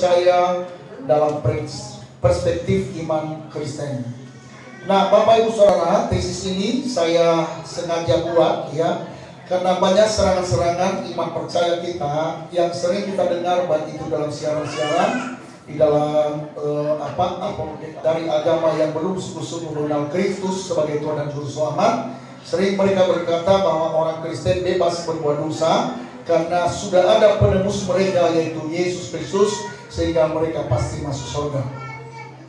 percaya dalam perspektif iman Kristen. Nah, Bapak Ibu Saudara, tesis ini saya sengaja buat ya, karena banyak serangan-serangan iman percaya kita yang sering kita dengar, baik itu dalam siaran-siaran, di dalam dari agama yang belum sungguh-sungguh mengenal Kristus sebagai Tuhan dan Juru Selamat. Sering mereka berkata bahwa orang Kristen bebas berbuat dosa karena sudah ada penebus mereka, yaitu Yesus Kristus, sehingga mereka pasti masuk surga.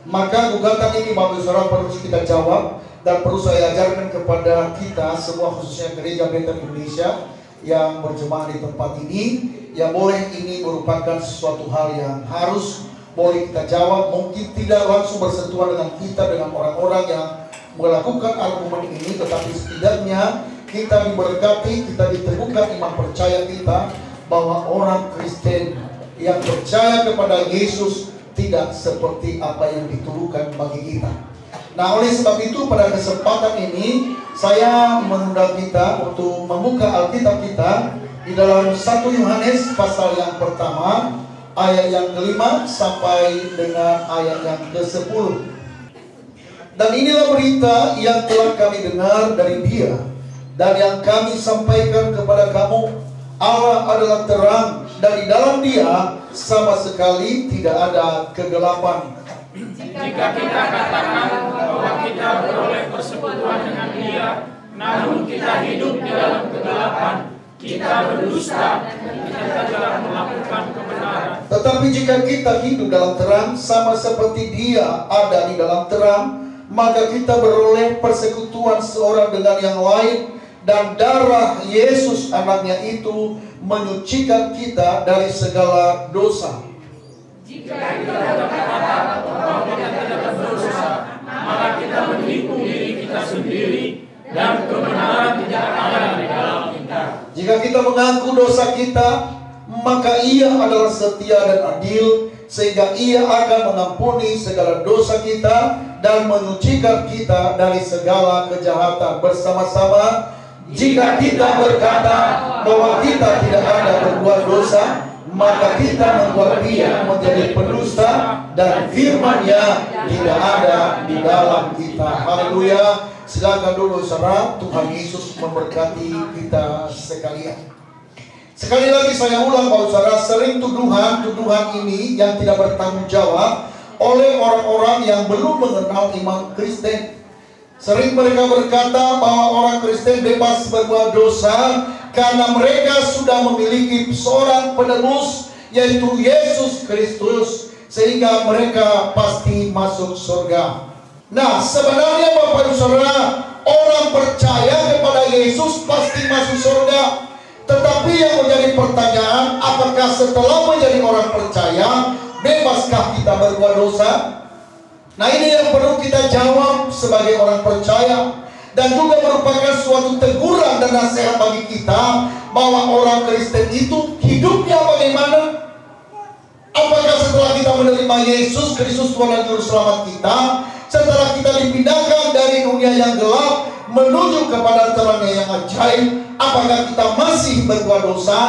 Maka gugatan ini Bapak Ibu Saudara perlu kita jawab, dan perlu saya ajarkan kepada kita semua, khususnya Gereja Bethel Indonesia yang berjemaah di tempat ini. Ya, boleh ini merupakan sesuatu hal yang harus boleh kita jawab. Mungkin tidak langsung bersentuhan dengan kita, dengan orang-orang yang melakukan argumen ini, tetapi setidaknya kita diberkati, kita diteguhkan iman percaya kita bahwa orang Kristen yang percaya kepada Yesus tidak seperti apa yang dituduhkan bagi kita. Nah, oleh sebab itu pada kesempatan ini saya mengundang kita untuk membuka Alkitab kita di dalam 1 Yohanes pasal yang pertama, ayat yang ke-5 sampai dengan ayat yang ke-10. Dan inilah berita yang telah kami dengar dari Dia dan yang kami sampaikan kepada kamu. Allah adalah terang, dan di dalam Dia sama sekali tidak ada kegelapan. Jika kita katakan bahwa kita beroleh persekutuan dengan Dia, namun kita hidup di dalam kegelapan, kita berdusta dan kita tidak melakukan kebenaran. Tetapi jika kita hidup dalam terang, sama seperti Dia ada di dalam terang, maka kita beroleh persekutuan seorang dengan yang lain, dan darah Yesus anaknya itu menyucikan kita dari segala dosa. Jika kita berkata bahwa kita tidak berdosa, maka kita menipu diri kita sendiri, dan kebenaran tidak ada di dalam kita. Jika kita mengaku dosa kita, maka Ia adalah setia dan adil, sehingga Ia akan mengampuni segala dosa kita dan menyucikan kita dari segala kejahatan. Bersama-sama, jika kita berkata bahwa kita tidak ada berbuat dosa, maka kita membuat Dia menjadi pendusta, dan firman-Nya tidak ada di dalam kita. Haleluya. Silakan dulu saudara. Tuhan Yesus memberkati kita sekalian. Sekali lagi saya ulang Bapak Saudara, sering tuduhan ini yang tidak bertanggung jawab oleh orang-orang yang belum mengenal iman Kristen. Sering mereka berkata bahwa orang Kristen bebas berbuat dosa karena mereka sudah memiliki seorang penebus, yaitu Yesus Kristus, sehingga mereka pasti masuk surga. Nah, sebenarnya Bapak Ibu Saudara, orang percaya kepada Yesus pasti masuk surga. Tetapi yang menjadi pertanyaan, apakah setelah menjadi orang percaya, bebaskah kita berbuat dosa? Nah, ini yang perlu kita jawab sebagai orang percaya, dan juga merupakan suatu teguran dan nasihat bagi kita bahwa orang Kristen itu hidupnya bagaimana? Apakah setelah kita menerima Yesus Kristus Tuhan dan Juru Selamat kita, setelah kita dipindahkan dari dunia yang gelap menuju kepada terangnya yang ajaib, apakah kita masih berbuat dosa?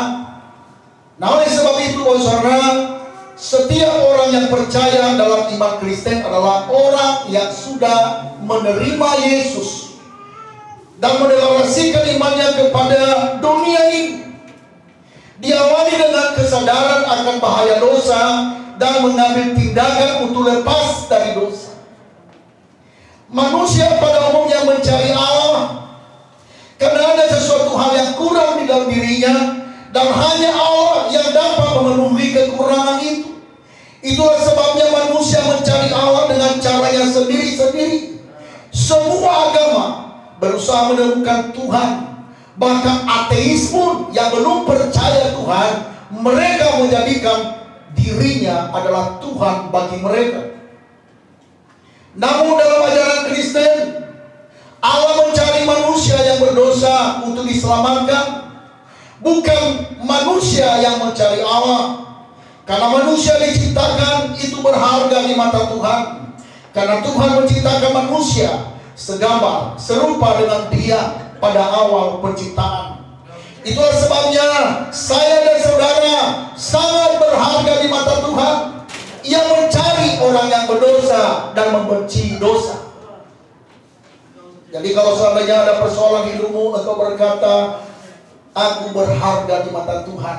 Nah, oleh sebab itu saudara, setiap orang yang percaya dalam iman Kristen adalah orang yang sudah menerima Yesus dan mendeklarasikan imannya kepada dunia ini. Diawali dengan kesadaran akan bahaya dosa dan mengambil tindakan untuk lepas dari dosa. Manusia pada umumnya mencari Allah karena ada sesuatu hal yang kurang di dalam dirinya, dan hanya Allah yang dapat memenuhi kekurangan itu. Itulah sebabnya manusia mencari Allah dengan caranya sendiri-sendiri. Semua agama berusaha menemukan Tuhan. Bahkan ateis pun yang belum percaya Tuhan, mereka menjadikan dirinya adalah Tuhan bagi mereka. Namun dalam ajaran Kristen, Allah mencari manusia yang berdosa untuk diselamatkan, bukan manusia yang mencari Allah. Karena manusia diciptakan itu berharga di mata Tuhan, karena Tuhan menciptakan manusia segambar, serupa dengan Dia pada awal penciptaan. Itulah sebabnya saya dan saudara sangat berharga di mata Tuhan. Ia mencari orang yang berdosa dan membenci dosa. Jadi kalau seandainya ada persoalan hidupmu, engkau berkata, aku berharga di mata Tuhan.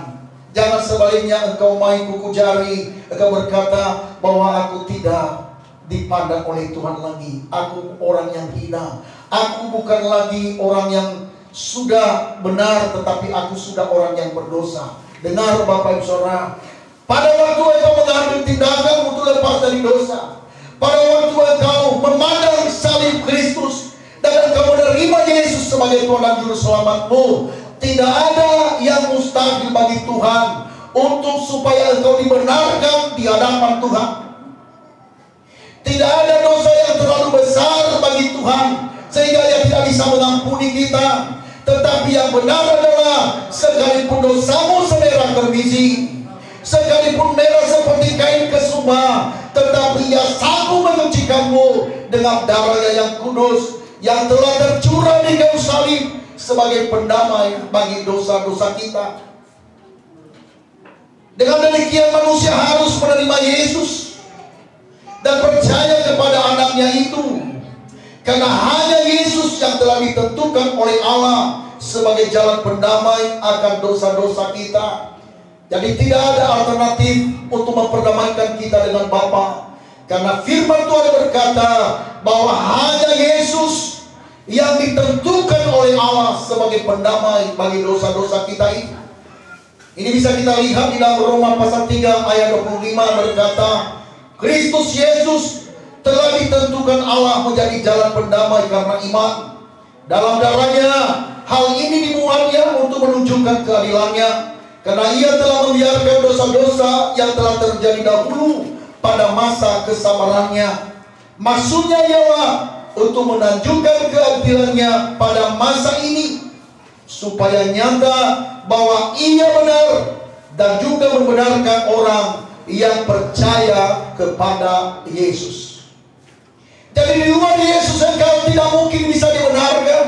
Jangan sebaliknya engkau main kuku jari, engkau berkata bahwa aku tidak dipandang oleh Tuhan lagi. Aku orang yang hina. Aku bukan lagi orang yang sudah benar, tetapi aku sudah orang yang berdosa. Dengar Bapak Ibu Saudara, pada waktu engkau mengambil tindakan untuk lepas dari dosa, pada waktu engkau memandang salib Kristus dan engkau menerima Yesus sebagai Tuhan dan Juru Selamatmu, tidak ada yang mustahil bagi Tuhan untuk supaya engkau dibenarkan di hadapan Tuhan. Tidak ada dosa yang terlalu besar bagi Tuhan sehingga Ia tidak bisa mengampuni kita. Tetapi yang benar adalah sekalipun dosamu semerah kerbiji, sekalipun merah seperti kain kesumba, tetapi Ia sanggup menyucikanmu dengan darah-Nya yang kudus yang telah tercurah di kayu salib sebagai pendamai bagi dosa-dosa kita. Dengan demikian manusia harus menerima Yesus dan percaya kepada Anaknya itu, karena hanya Yesus yang telah ditentukan oleh Allah sebagai jalan pendamai akan dosa-dosa kita. Jadi tidak ada alternatif untuk memperdamaikan kita dengan Bapa, karena firman Tuhan berkata bahwa hanya Yesus yang ditentukan oleh Allah sebagai pendamai bagi dosa-dosa kita ini. Ini bisa kita lihat di dalam Roma pasal 3 ayat 25 berkata, Kristus Yesus telah ditentukan Allah menjadi jalan pendamai karena iman. Dalam darahnya, hal ini dimuatnya untuk menunjukkan keadilannya, karena Ia telah membiarkan dosa-dosa yang telah terjadi dahulu pada masa kesabarannya. Maksudnya ialah untuk menunjukkan keadilannya pada masa ini, supaya nyata bahwa Ia benar dan juga membenarkan orang yang percaya kepada Yesus. Jadi di luar Yesus engkau tidak mungkin bisa dibenarkan.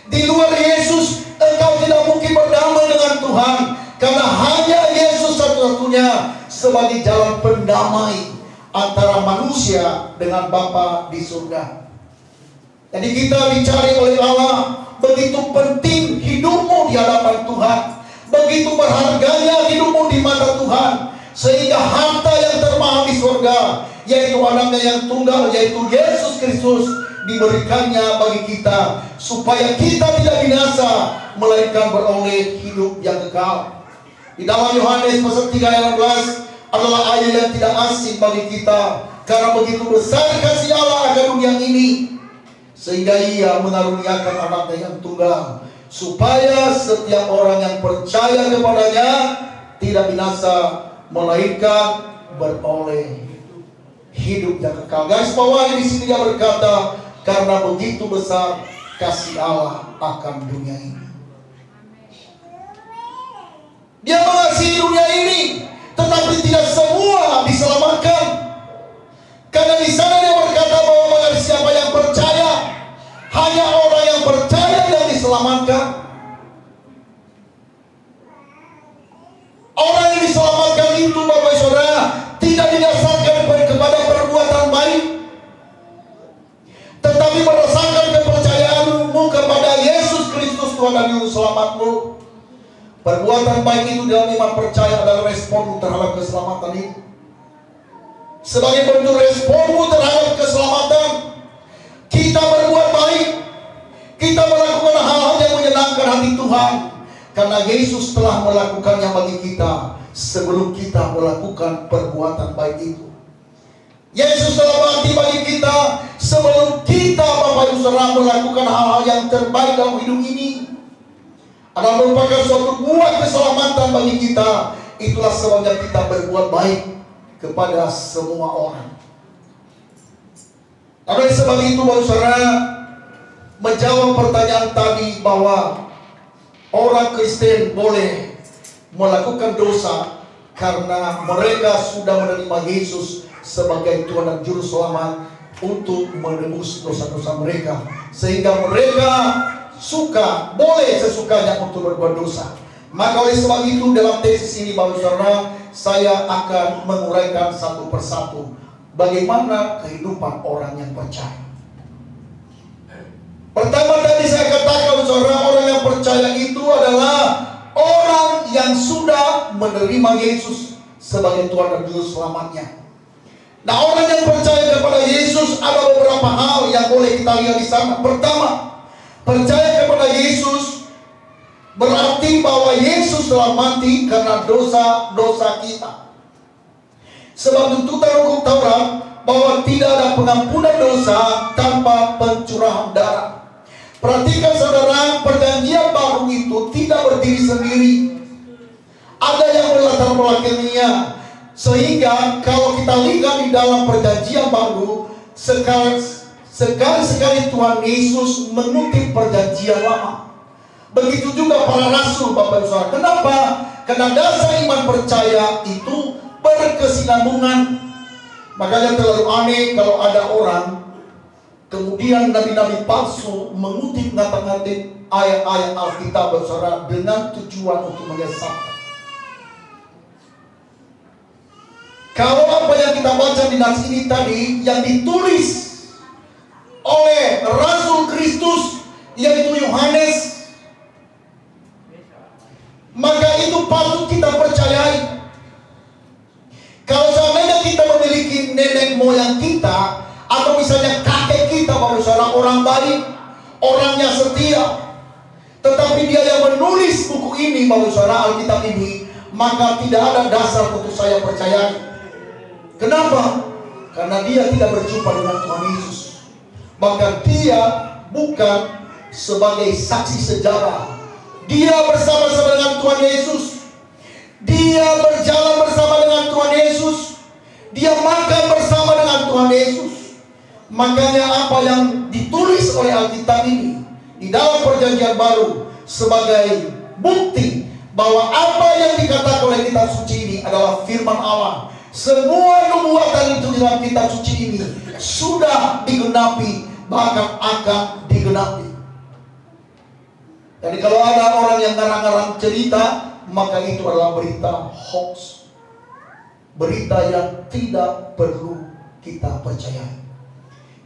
Di luar Yesus engkau tidak mungkin berdamai dengan Tuhan, karena hanya Yesus satu-satunya sebagai jalan pendamai antara manusia dengan Bapa di surga. Jadi kita dicari oleh Allah. Begitu penting hidupmu di hadapan Tuhan, begitu berharganya hidupmu di mata Tuhan, sehingga harta yang termahal di surga, yaitu Anaknya yang tunggal, yaitu Yesus Kristus, diberikannya bagi kita, supaya kita tidak binasa, melainkan beroleh hidup yang kekal. Di dalam Yohanes pasal 3 ayat 11 adalah ayat yang tidak asing bagi kita, karena begitu besar kasih Allah akan dunia ini, sehingga Ia mengaruniakan Anaknya yang tunggal, supaya setiap orang yang percaya kepadanya tidak binasa, melainkan beroleh hidup yang kekal. Garis bawahi di sini dia berkata, karena begitu besar kasih Allah akan dunia ini. Dia mengasihi dunia ini, tetapi tidak semua diselamatkan. Karena di sana dia berkata bahwa bagi siapa yang percaya, hanya orang yang percaya yang diselamatkan. Orang yang diselamatkan itu, Bapak Saudara, tidak didasarkan kepada perbuatan baik, tetapi berdasarkan kepercayaanmu kepada Yesus Kristus Tuhan dan Juru Selamatmu. Perbuatan baik itu dalam iman percaya adalah responmu terhadap keselamatan itu. Sebagai bentuk responmu terhadap keselamatan, kita berbuat baik, kita melakukan hal-hal yang menyenangkan hati Tuhan, karena Yesus telah melakukannya bagi kita sebelum kita melakukan perbuatan baik itu. Yesus telah mati bagi kita sebelum kita, Bapak Ibu Saudara, melakukan hal-hal yang terbaik dalam hidup ini. Adalah merupakan suatu buah keselamatan bagi kita. Itulah sebabnya kita berbuat baik kepada semua orang. Oleh sebab itu, Bapak Saudara, menjawab pertanyaan tadi bahwa orang Kristen boleh melakukan dosa karena mereka sudah menerima Yesus sebagai Tuhan dan Juru Selamat untuk menebus dosa-dosa mereka, sehingga mereka boleh sesukanya untuk berbuat dosa. Maka oleh sebab itu dalam tesis ini Bapak Saudara, saya akan menguraikan satu persatu bagaimana kehidupan orang yang percaya. Pertama tadi saya katakan saudara, orang yang percaya itu adalah orang yang sudah menerima Yesus sebagai Tuhan dan Juru Selamatnya. Nah, orang yang percaya kepada Yesus ada beberapa hal yang boleh kita lihat di sana. Pertama, percaya kepada Yesus berarti bahwa Yesus telah mati karena dosa-dosa kita. Sebab tuntutan hukum Taurat bahwa tidak ada pengampunan dosa tanpa pencurahan darah. Perhatikan saudara, perjanjian baru itu tidak berdiri sendiri. Ada yang berlatar belakangnya. Sehingga kalau kita lihat di dalam perjanjian baru, sekali-sekali Tuhan Yesus mengutip perjanjian lama. Begitu juga para rasul, Bapak Ibu Saudara. Kenapa? Karena dasar iman percaya itu berkesinambungan. Makanya terlalu aneh kalau ada orang kemudian nabi-nabi palsu mengutip ngata-ngatik ayat-ayat Alkitab, Saudara, dengan tujuan untuk menyesatkan. Kalau apa yang kita baca di nas ini tadi yang ditulis oleh Rasul Kristus yaitu Yohanes, maka itu patut kita percayai. Kalau seandainya kita memiliki nenek moyang kita atau misalnya kakek kita, Bapak Saudara, orang baik, orangnya setia, tetapi dia yang menulis buku ini, Bapak Saudara, Alkitab ini, maka tidak ada dasar untuk saya percayai. Kenapa? Karena dia tidak berjumpa dengan Tuhan Yesus. Maka dia bukan sebagai saksi sejarah. Dia bersama-sama dengan Tuhan Yesus. Dia berjalan bersama dengan Tuhan Yesus. Dia makan bersama dengan Tuhan Yesus. Makanya apa yang ditulis oleh Alkitab ini di dalam perjanjian baru sebagai bukti bahwa apa yang dikatakan oleh kitab suci ini adalah firman Allah. Semua nubuatan itu di dalam kitab suci ini sudah digenapi, bahkan akan digenapi. Jadi kalau ada orang yang ngarang-ngarang cerita, maka itu adalah berita hoax, berita yang tidak perlu kita percayai.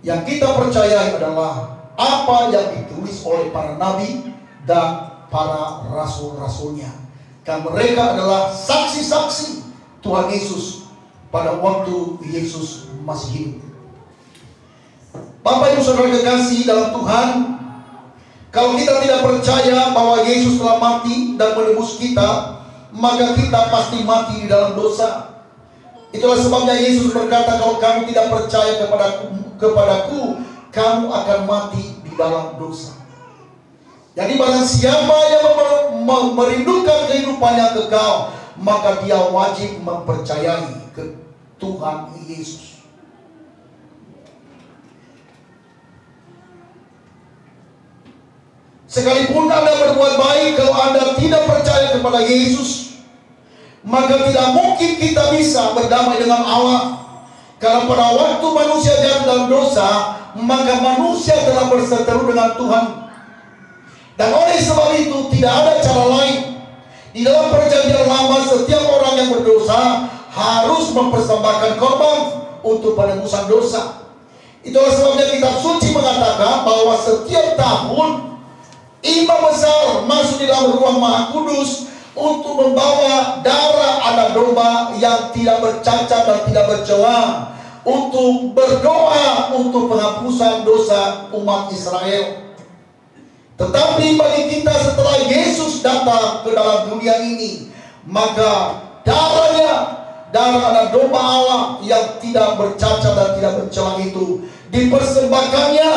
Yang kita percayai adalah apa yang ditulis oleh para nabi dan para rasul-rasulnya. Karena mereka adalah saksi-saksi Tuhan Yesus pada waktu Yesus masih hidup. Bapak Ibu Saudara kekasih dalam Tuhan, kalau kita tidak percaya bahwa Yesus telah mati dan menebus kita, maka kita pasti mati di dalam dosa. Itulah sebabnya Yesus berkata, kalau kamu tidak percaya kepadaku, kamu akan mati di dalam dosa. Jadi barang siapa yang merindukan kehidupan yang kekal, maka dia wajib mempercayai ke Tuhan Yesus. Sekalipun Anda berbuat baik, kalau Anda tidak percaya kepada Yesus, maka tidak mungkin kita bisa berdamai dengan Allah. Karena pada waktu manusia jatuh dalam dosa, maka manusia telah berseteru dengan Tuhan. Dan oleh sebab itu tidak ada cara lain. Di dalam perjanjian lama, setiap orang yang berdosa harus mempersembahkan korban untuk penebusan dosa. Itulah sebabnya kitab suci mengatakan bahwa setiap tahun imam besar masuk di dalam ruang maha kudus untuk membawa darah anak domba yang tidak bercacat dan tidak bercela, untuk berdoa untuk penghapusan dosa umat Israel. Tetapi bagi kita setelah Yesus datang ke dalam dunia ini, maka darah anak domba Allah yang tidak bercacat dan tidak bercela itu dipersembahkannya.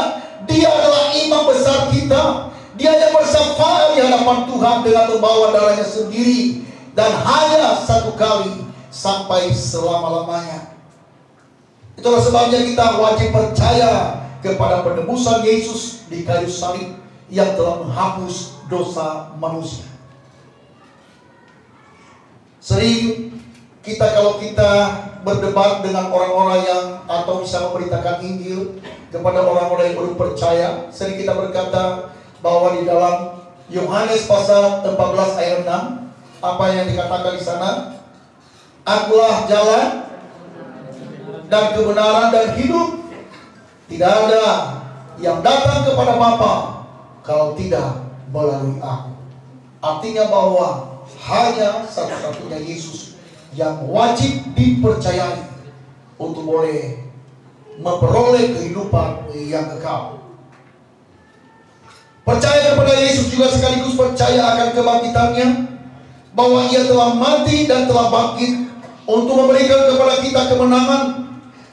Dia adalah imam besar kita. Dia yang bersyafaat di hadapan Tuhan dengan membawa darahnya sendiri, dan hanya satu kali sampai selama-lamanya. Itulah sebabnya kita wajib percaya kepada penebusan Yesus di kayu salib yang telah menghapus dosa manusia. Sering kalau kita berdebat dengan orang-orang yang atau bisa memberitakan Injil kepada orang-orang yang belum percaya, sering kita berkata bahwa di dalam Yohanes pasal 14 ayat 6, Apa yang dikatakan di sana? Akulah jalan dan kebenaran dan hidup. Tidak ada yang datang kepada Bapa kalau tidak melalui aku. Artinya bahwa hanya satu-satunya Yesus yang wajib dipercayai untuk boleh memperoleh kehidupan yang kekal. Percaya kepada Yesus juga sekaligus percaya akan kebangkitannya, bahwa Ia telah mati dan telah bangkit untuk memberikan kepada kita kemenangan.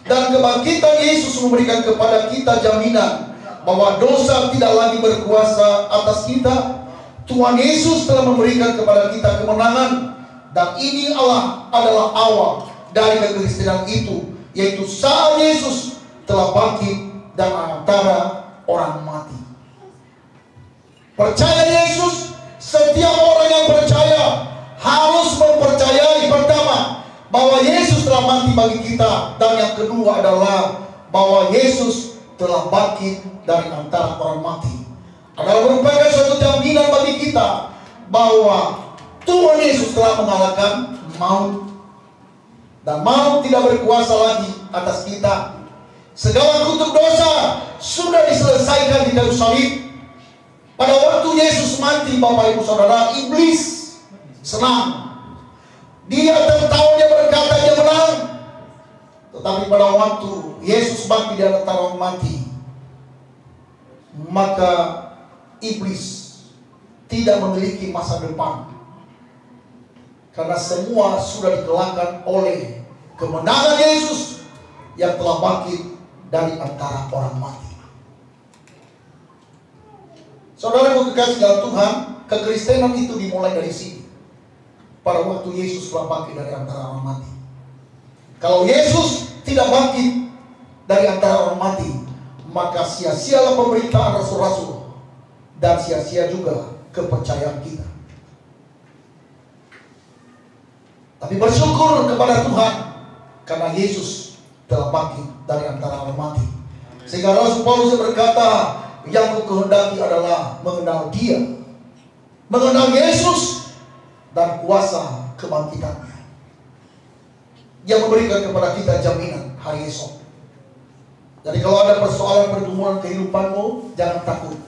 Dan kebangkitan Yesus memberikan kepada kita jaminan bahwa dosa tidak lagi berkuasa atas kita. Tuhan Yesus telah memberikan kepada kita kemenangan, dan ini adalah awal dari kekristenan itu, yaitu saat Yesus telah bangkit dan antara orang mati. Percaya Yesus, setiap orang yang percaya harus mempercayai pertama bahwa Yesus telah mati bagi kita, dan yang kedua adalah bahwa Yesus telah bangkit dari antara orang mati. Adalah merupakan suatu jaminan bagi kita bahwa Tuhan Yesus telah mengalahkan maut, dan maut tidak berkuasa lagi atas kita. Segala kutuk dosa sudah diselesaikan di kayu salib. Pada waktu Yesus mati, Bapak Ibu Saudara, iblis senang. Dia tertawa, dia berkata dia menang. Tetapi pada waktu Yesus bangkit di antara orang mati, maka iblis tidak memiliki masa depan, karena semua sudah dikelakkan oleh kemenangan Yesus yang telah bangkit dari antara orang mati. Saudara kekasih dalam Tuhan, kekristenan itu dimulai dari sini. Pada waktu Yesus telah bangkit dari antara orang mati. Kalau Yesus tidak bangkit dari antara orang mati, maka sia-sialah pemberitaan rasul-rasul, dan sia-sia juga kepercayaan kita. Tapi bersyukur kepada Tuhan karena Yesus telah bangkit dari antara orang mati. Sehingga Rasul Paulus berkata, yang ku kehendaki adalah mengenal Dia, mengenal Yesus dan kuasa kebangkitannya, yang memberikan kepada kita jaminan hari esok. Jadi kalau ada persoalan pergumulan kehidupanmu, jangan takut.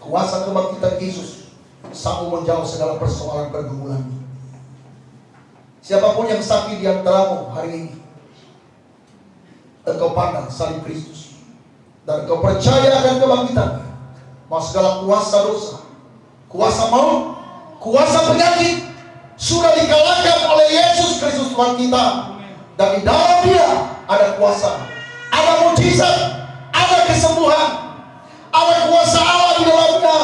Kuasa kebangkitan Yesus sanggup menjawab segala persoalan pergumulanmu. Siapapun yang sakit di antaramu hari ini, engkau pandang salib Kristus dan engkau percaya akan kebangkitannya, maka segala kuasa dosa, kuasa maut, kuasa penyakit sudah dikalahkan oleh Yesus Kristus Tuhan kita. Dan di dalam Dia ada kuasa, ada mujizat, ada kesembuhan, ada kuasa Allah di dalamnya.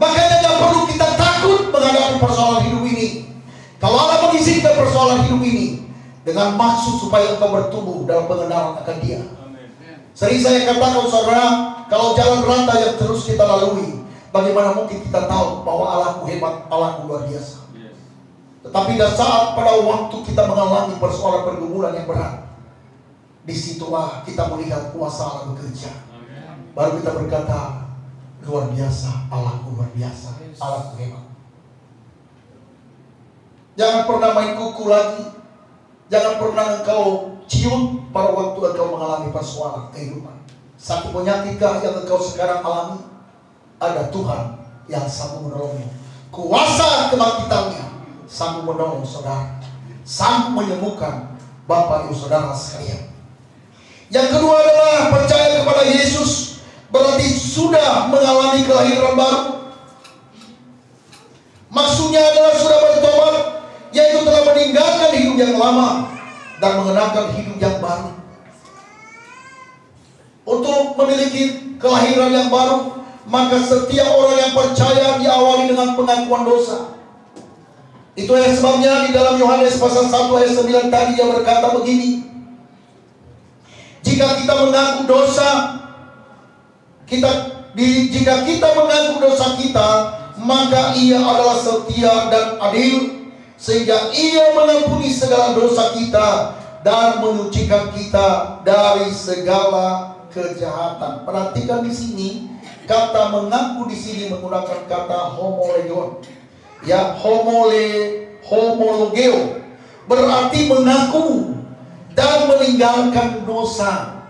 Makanya tidak perlu kita takut menghadapi persoalan hidup ini. Kalau Allah mengizinkan persoalan hidup ini dengan maksud supaya engkau bertumbuh dalam pengenalan akan Dia. Sering saya katakan saudara, kalau jalan rantai yang terus kita lalui, bagaimana mungkin kita tahu bahwa Allahku hebat, Allahku luar biasa. Tetapi pada saat pada waktu kita mengalami persoalan pergumulan yang berat, disitulah kita melihat kuasa Allah bekerja. Baru kita berkata, luar biasa, Allahku luar biasa, Allahku hebat. Jangan pernah main kuku lagi. Jangan pernah engkau cium pada waktu engkau mengalami persoalan kehidupan. Sakit penyakitkah yang engkau sekarang alami? Ada Tuhan yang sanggup menolongmu. Kuasa kebangkitannya sanggup menolong saudara, sanggup menyembuhkan Bapak Ibu Saudara sekalian. Yang kedua adalah percaya kepada Yesus, berarti sudah mengalami kelahiran baru. Maksudnya adalah sudah bertobat, yaitu telah meninggalkan hidup yang lama dan mengenakan hidup yang baru. Untuk memiliki kelahiran yang baru, maka setiap orang yang percaya diawali dengan pengakuan dosa. Itu yang sebabnya di dalam Yohanes pasal 1 ayat 9 tadi dia berkata begini, jika kita mengaku dosa, jika kita mengaku dosa kita, maka Ia adalah setia dan adil, sehingga Ia mengampuni segala dosa kita dan menyucikan kita dari segala kejahatan. Perhatikan di sini, kata mengaku di sini menggunakan kata homolegon. Ya, Homologeo berarti mengaku dan meninggalkan dosa.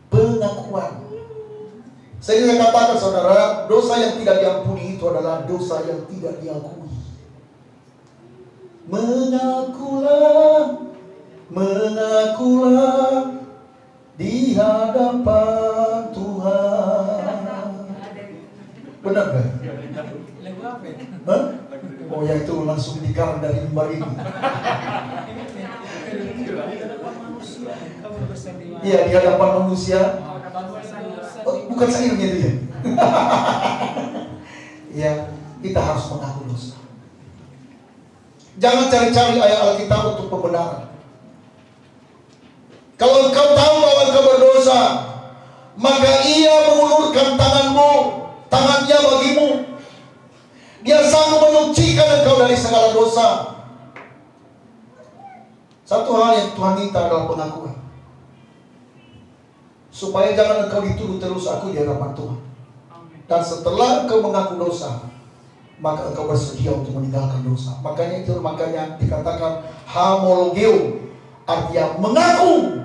Pengakuan. Saya katakan saudara, dosa yang tidak diampuni itu adalah dosa yang tidak diakui. Mengakulah di hadapan Tuhan. Benar kan? Hah? Oh ya, itu langsung dikarang dari lembar ini. Iya, di hadapan manusia. Oh, bukan saya yang itu ya. Ya, kita harus mengaku dosa. Jangan cari-cari ayat Alkitab untuk pembenaran. Kalau engkau tahu bahwa engkau berdosa, maka ia mengulurkan tangannya bagimu. Dia sanggup menyucikan engkau dari segala dosa. Satu hal yang Tuhan minta adalah pengakuan, supaya jangan engkau dituduh terus aku di hadapan Tuhan. Dan setelah engkau mengaku dosa, maka engkau bersedia untuk meninggalkan dosa. Makanya dikatakan homologeo, artinya mengaku,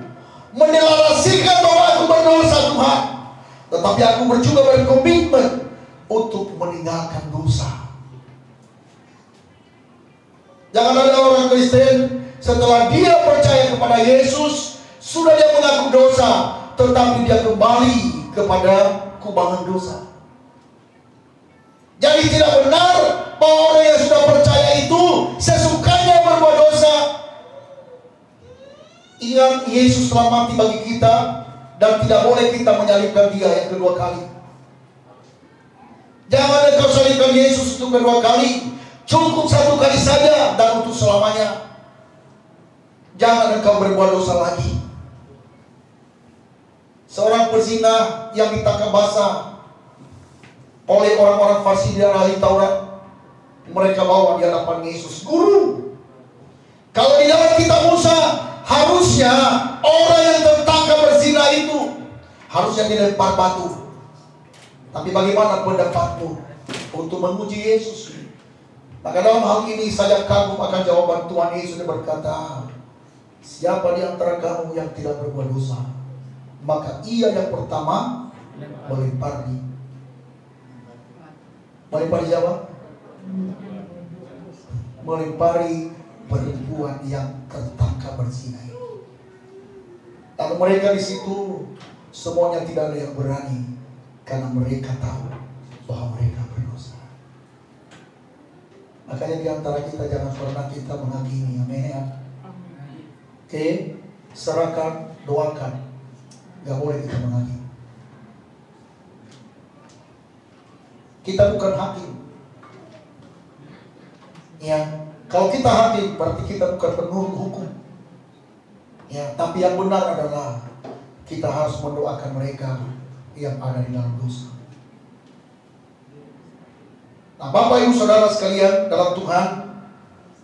mendeklarasikan bahwa aku berdosa Tuhan, tetapi aku juga berkomitmen untuk meninggalkan dosa. Jangan ada orang Kristen setelah dia percaya kepada Yesus, sudah dia mengaku dosa, tetapi dia kembali kepada kubangan dosa. Jadi tidak benar bahwa orang yang sudah percaya itu sesukanya berbuat dosa. Ingat, Yesus telah mati bagi kita dan tidak boleh kita menyalibkan dia yang kedua kali. Jangan engkau salibkan Yesus untuk kedua kali. Cukup satu kali saja dan untuk selamanya. Jangan engkau berbuat dosa lagi. Seorang pezina yang ditangkap basah oleh orang-orang Farisi dan ahli Taurat, mereka bawa di hadapan Yesus. Guru, kalau di dalam kitab Musa, harusnya orang yang tertangkap berzina itu harusnya dilempar batu. Tapi bagaimana pendapatmu untuk menguji Yesus? Maka dalam hal ini saya kagum akan jawaban Tuhan Yesus yang berkata, siapa di antara kamu yang tidak berbuat dosa, maka ia yang pertama melempari siapa? Melempari perempuan yang tertangkap berzina. Lalu mereka di situ semuanya tidak ada yang berani, karena mereka tahu bahwa mereka berdosa. Makanya di antara kita jangan pernah kita menghakimi. Amin ya. Oke, serahkan, doakan. Gak boleh kita menghakimi. Kita bukan hakim. Ya, kalau kita hakim berarti kita bukan penurut hukum. Ya, tapi yang benar adalah kita harus mendoakan mereka yang ada di dalam dosa. Nah, Bapak Ibu Saudara sekalian dalam Tuhan,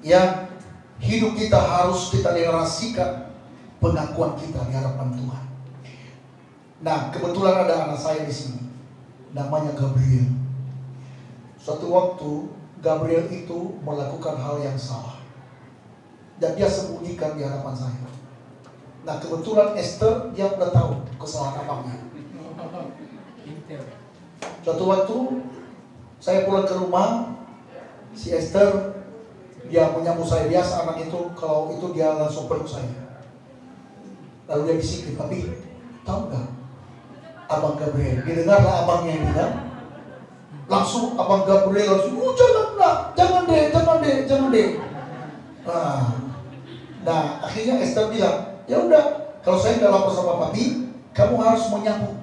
ya, hidup kita harus kita deklarasikan pengakuan kita di hadapan Tuhan. Nah, kebetulan ada anak saya di sini, namanya Gabriel. Suatu waktu Gabriel itu melakukan hal yang salah dan dia sembunyikan di hadapan saya. Nah, kebetulan Esther dia udah tahu kesalahan abangnya. Suatu waktu saya pulang ke rumah, si Esther dia menyambut saya biasa, anak itu kalau itu dia langsung peluk saya. Lalu dia bisikin, tapi tahu nggak abang Gabriel? Didengarlah abangnya yang bilang. Langsung abang Gabriel langsung, jangan deh. Nah, akhirnya Esther bilang, ya udah, kalau saya nggak lapor sama papi, kamu harus menyambut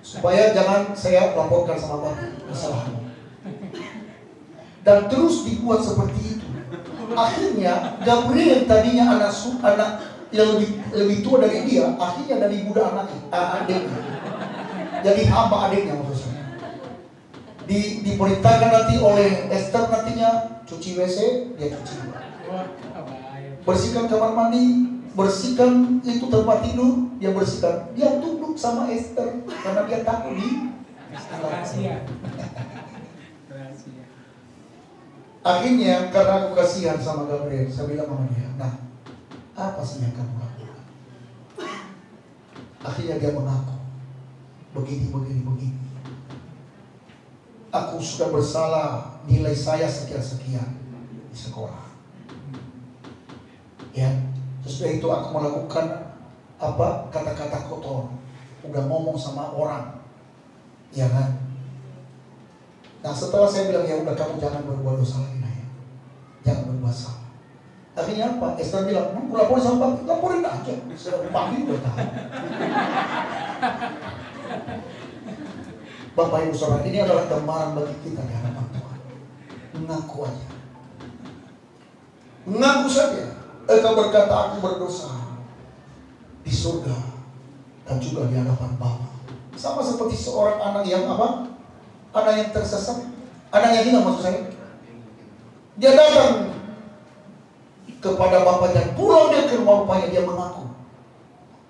supaya jangan saya laporkan sama papi kesalahan. Dan terus dibuat seperti itu. Akhirnya Gabriel tadinya anak yang lebih tua dari dia, akhirnya dari muda adiknya. Jadi hamba adiknya maksud saya. Diperintahkan nanti oleh Esther nantinya cuci WC, dia cuci. Bersihkan kamar mandi, bersihkan itu tempat tidur, dia bersihkan. Dia tunduk sama Esther karena dia takut di rahasia. Akhirnya karena aku kasihan sama Gabriel, saya bilang sama dia, nah, apa sih yang kamu lakukan? Akhirnya dia mengaku, begini. Aku sudah bersalah, nilai saya sekian-sekian di sekolah. Ya, sesudah itu aku melakukan kata-kata kotor, udah ngomong sama orang, ya kan? Nah setelah saya bilang, ya udah kamu jangan berbuat dosa lagi, Naya, jangan berbuat salah. Akhirnya apa? Esther bilang, laporin sama Pak, laporin aja, saya panggil udah tahu. Bapak Ibu Saudara, ini adalah gambaran bagi kita di hadapan Tuhan. Mengaku aja, mengaku saja. Engkau berkata aku berdosa di surga dan juga di hadapan Bapa. Sama seperti seorang anak yang anak yang tersesat, anak yang hina maksud saya. Dia datang kepada Bapa dan pulang dia ke rumah bapaknya,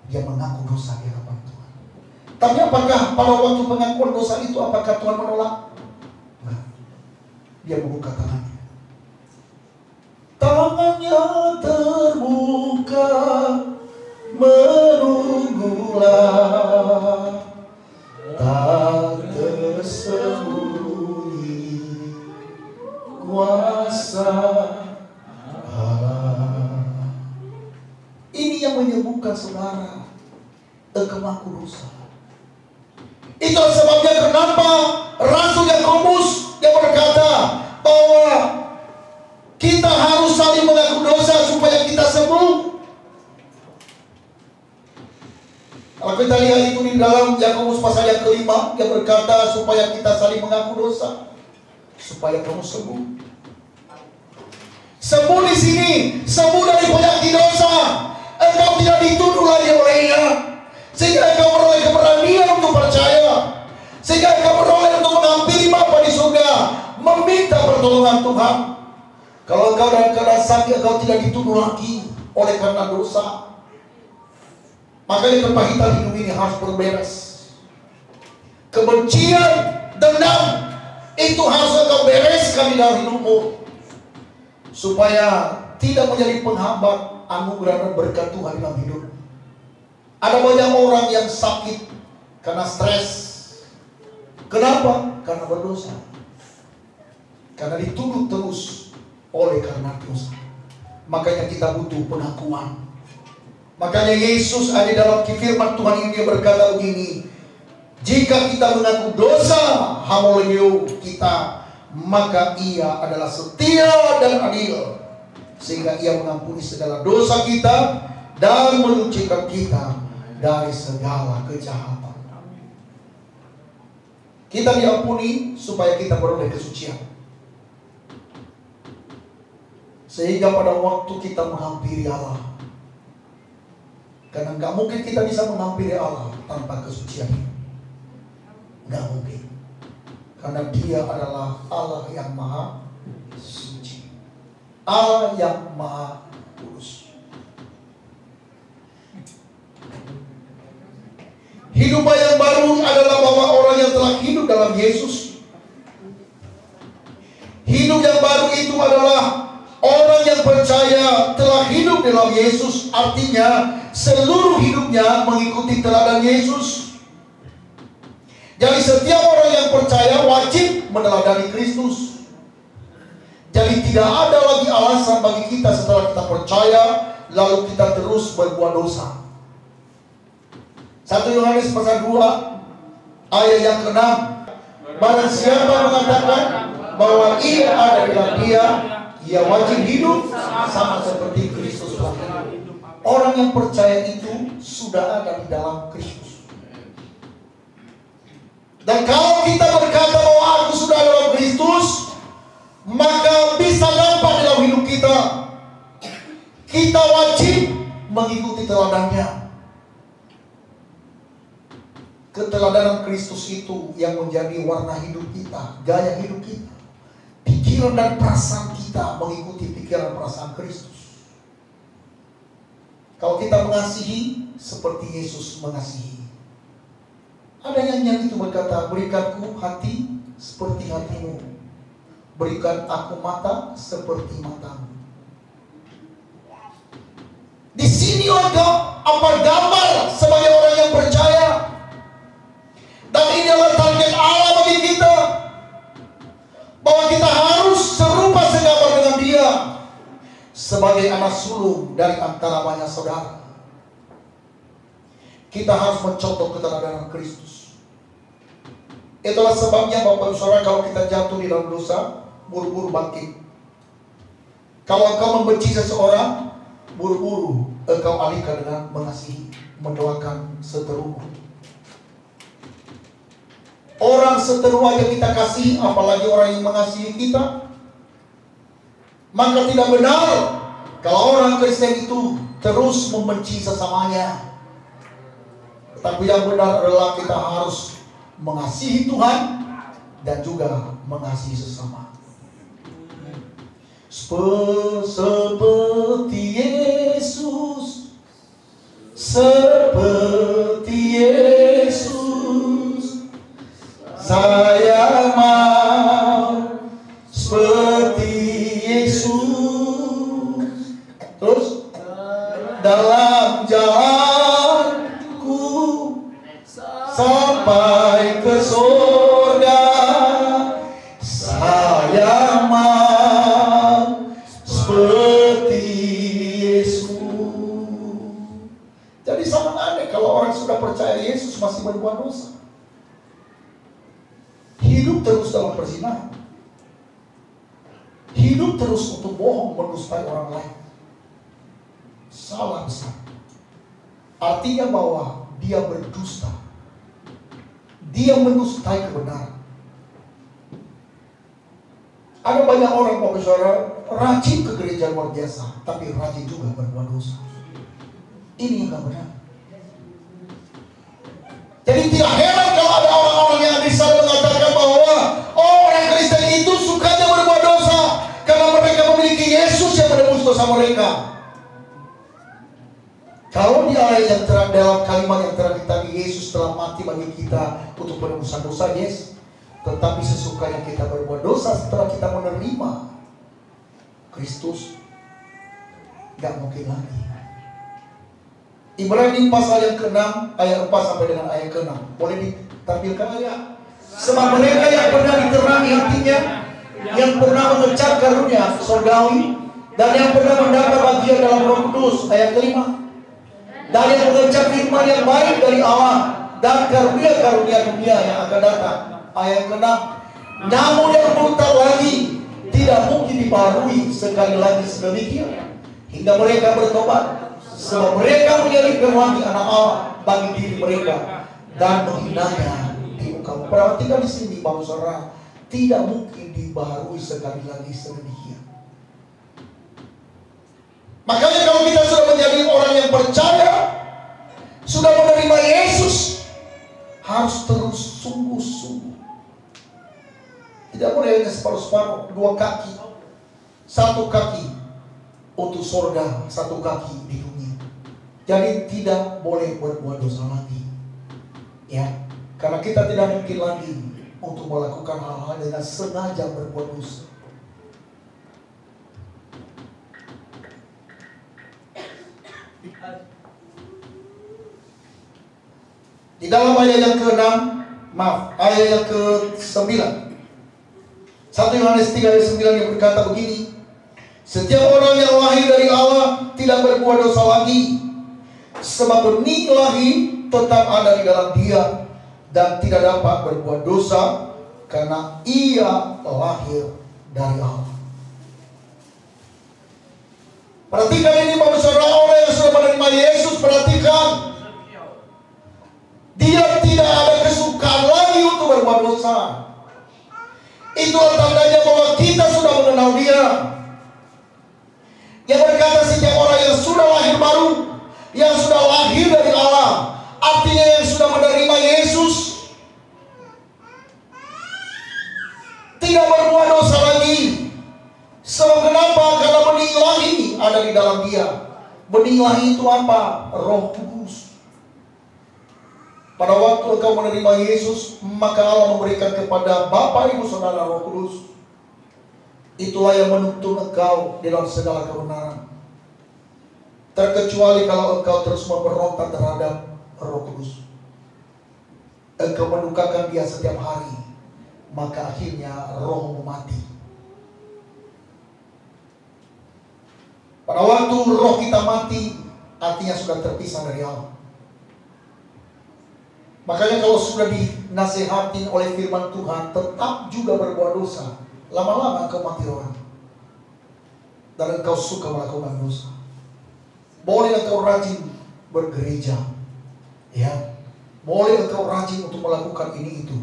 dia mengaku dosa di hadapan Tuhan. Tapi apakah pada waktu pengakuan dosa itu apakah Tuhan menolak? Nah, dia membuka tangannya. Tangannya terbuka, menunggulah, tak tersembunyi kuasa Allah. Ini yang menyembuhkan saudara, engkau mengaku dosa. Itulah sebabnya kenapa Rasul Yakobus dia berkata bahwa kita harus saling mengaku dosa supaya kita sembuh. Kalau kita lihat itu di dalam Yakobus pasal yang kelima, dia berkata supaya kita saling mengaku dosa supaya kamu sembuh. Sembuh di sini, sembuh dari penyakit dosa. Engkau tidak dituduh lagi olehnya, sehingga engkau beroleh keberanian untuk percaya, sehingga engkau beroleh untuk menghampiri Bapa di surga, meminta pertolongan Tuhan. Kalau engkau dalam keadaan sakit, engkau tidak dituduh lagi oleh karena dosa. Makanya kepahitan hidup ini harus berberes. Kebencian, dendam, itu harus engkau bereskan di dalam hidupmu, supaya tidak menjadi penghambat anugerah dan berkat Tuhan dalam hidup. Ada banyak orang yang sakit karena stres. Kenapa? Karena berdosa. Karena dituduh terus oleh karena dosa. Makanya kita butuh pengakuan. Makanya Yesus ada dalam firman Tuhan ini, dia berkata begini, jika kita mengaku dosa hamoleo kita, maka ia adalah setia dan adil, sehingga ia mengampuni segala dosa kita dan menyucikan kita dari segala kejahatan. Kita diampuni supaya kita beroleh kesucian, sehingga pada waktu kita menghampiri Allah, karena nggak mungkin kita bisa menghampiri Allah tanpa kesucian, nggak mungkin, karena Dia adalah Allah yang maha suci, Allah yang maha kudus. Hidup yang baru adalah bahwa orang yang telah hidup dalam Yesus. Hidup yang baru itu adalah orang yang percaya telah hidup dalam Yesus. Artinya seluruh hidupnya mengikuti teladan Yesus. Jadi setiap orang yang percaya wajib meneladani Kristus. Jadi tidak ada lagi alasan bagi kita setelah kita percaya lalu kita terus berbuat dosa. 1 Yohanes pasal 2 ayat yang ke-6, barang siapa mengatakan bahwa ia ada dalam Dia, ia wajib hidup sama seperti Kristus telah hidup. Orang yang percaya itu sudah ada di dalam Kristus. Dan kalau kita berkata bahwa aku sudah ada dalam Kristus, maka bisa nampak dalam hidup kita. Kita wajib mengikuti teladannya. Keteladanan Kristus itu yang menjadi warna hidup kita, gaya hidup kita. Pikiran dan perasaan kita mengikuti pikiran perasaan Kristus. Kalau kita mengasihi seperti Yesus mengasihi. Ada yang itu berkata, berikanku hati seperti hatimu, berikan aku mata seperti matamu. Di sini apa gambar sebagai orang yang percaya. Dan ini adalah target Allah bagi kita, bahwa kita harus serupa segambar dengan Dia sebagai anak sulung dari antara banyak saudara. Kita harus mencontoh keteladanan Kristus. Itulah sebabnya Bapak Ibu Saudara, kalau kita jatuh di dalam dosa, buru-buru bangkit. Kalau engkau membenci seseorang, buru-buru engkau alihkan dengan mengasihi, mendoakan seterumu. Orang seteru aja kita kasih, apalagi orang yang mengasihi kita. Maka tidak benar kalau orang Kristen itu terus membenci sesamanya. Tapi yang benar adalah kita harus mengasihi Tuhan dan juga mengasihi sesama. Seperti Yesus, seperti Yesus, saya mau seperti Yesus. Terus dalam jalanku sampai ke surga, saya mau seperti Yesus. Jadi sangat aneh kalau orang sudah percaya Yesus masih berbuat dosa, hidup terus dalam perzinahan, hidup terus untuk bohong, mendustai orang lain. Salah besar. Artinya bahwa dia berdusta, dia mendustai kebenaran. Ada banyak orang, Bapak Saudara, rajin ke gereja luar biasa, tapi rajin juga berbuat dosa. Ini yang gak benar. Jadi tidak heran kalau ada orang-orang yang bisa mengatakan bahwa orang Kristen itu sukanya berbuat dosa karena mereka memiliki Yesus yang menebus dosa mereka. Kalau di ayat yang dalam kalimat yang terakhir tadi, Yesus telah mati bagi kita untuk penebusan dosa, yes. Tetapi sesukanya kita berbuat dosa setelah kita menerima Kristus, gak mungkin lagi. Ibrani pasal yang ke-6 ayat 4 sampai dengan ayat ke-6. Boleh ditampilkan ayat? Sebab mereka yang pernah diterangi hatinya, yang pernah mengecap karunia surgawi, dan yang pernah mendapat bagian dalam Roh Kudus, ayat ke-5, dan yang mengecap firman yang baik dari Allah dan karunia-karunia dunia yang akan datang, ayat ke-6. Namun yang murtad lagi tidak mungkin dibaharui sekali lagi sedemikian hingga mereka bertobat, sebab mereka menyalibkan wangi anak Allah bagi diri mereka dan menghinanya di muka. Perhatikan di sini, Bapak Saudara, tidak mungkin dibaharui sekali lagi sedemikian. Makanya kalau kita sudah menjadi orang yang percaya, sudah menerima Yesus, harus terus sungguh-sungguh. Tidak boleh hanya separuh-separuh, dua kaki. Satu kaki untuk surga, satu kaki di dunia. Jadi tidak boleh berbuat dosa lagi. Ya, karena kita tidak mungkin lagi untuk melakukan hal-hal dengan sengaja berbuat dosa. Di dalam ayat yang ke-6, ayat yang ke-9, 1 Yohanes 3 ayat 9 yang berkata begini, setiap orang yang lahir dari Allah tidak berbuat dosa lagi, sebab benih ilahi tetap ada di dalam dia dan tidak dapat berbuat dosa karena ia lahir dari Allah. Perhatikan ini, Bapak Saudara, orang yang sudah menerima Yesus, perhatikan, dia tidak ada kesukaan lagi untuk berbuat dosa. Itulah tandanya bahwa kita sudah mengenal Dia. Yang berkata setiap orang yang sudah lahir baru, yang sudah lahir dari Allah, artinya yang sudah menerima Yesus, tidak berbuat dosa lagi. Sebab kenapa? Karena benih ilahi ada di dalam dia. Benih ilahi itu apa? Roh Kudus. Pada waktu engkau menerima Yesus, maka Allah memberikan kepada Bapak Ibu Saudara Roh Kudus. Itulah yang menuntun engkau di dalam segala kebenaran. Terkecuali kalau engkau terus memberontak terhadap Roh Kudus, engkau mendukakan dia setiap hari, maka akhirnya rohmu mati. Pada waktu roh kita mati, artinya sudah terpisah dari Allah. Makanya kalau sudah dinasihatin oleh firman Tuhan, tetap juga berbuat dosa, lama-lama engkau mati rohani. Dan engkau suka melakukan dosa. Boleh engkau rajin bergereja, ya, boleh engkau rajin untuk melakukan ini itu,